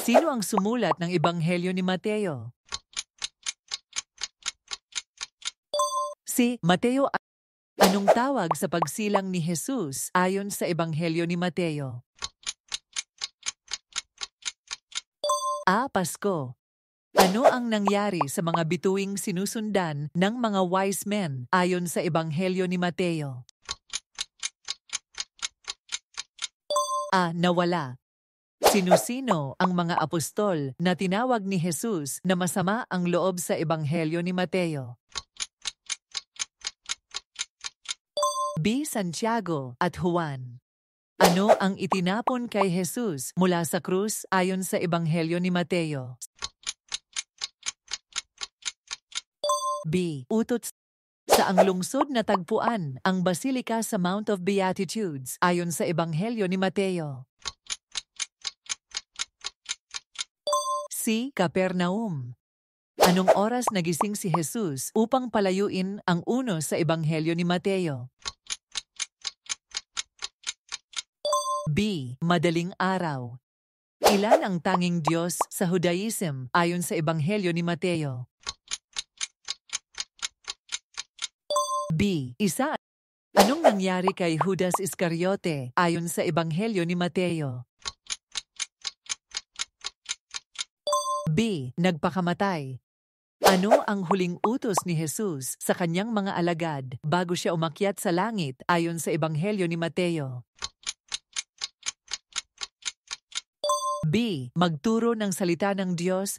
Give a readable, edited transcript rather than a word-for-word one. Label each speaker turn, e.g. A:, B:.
A: Sino ang sumulat ng Ebanghelyo ni Mateo? Si Mateo. Anong tawag sa pagsilang ni Jesus ayon sa Ebanghelyo ni Mateo? A. Pasko. Ano ang nangyari sa mga bituing sinusundan ng mga wise men ayon sa Ebanghelyo ni Mateo? A. Nawala. Sino-sino ang mga apostol na tinawag ni Jesus na masama ang loob sa Ebanghelyo ni Mateo? B. Santiago at Juan. Ano ang itinapon kay Jesus mula sa krus ayon sa Ebanghelyo ni Mateo? B. Utot. Saang lungsod na tagpuan ang Basilika sa Mount of Beatitudes ayon sa Ebanghelyo ni Mateo? C. Capernaum. Anong oras nagising si Jesus upang palayuin ang unos sa Ebanghelyo ni Mateo? B. Madaling araw. Ilan ang tanging Diyos sa Judaism ayon sa Ebanghelyo ni Mateo? B. Isa. Anong nangyari kay Judas Iscariote ayon sa Ebanghelyo ni Mateo? B. Nagpakamatay. Ano ang huling utos ni Jesus sa kanyang mga alagad bago siya umakyat sa langit ayon sa Ebanghelyo ni Mateo? B. Magturo ng salita ng Diyos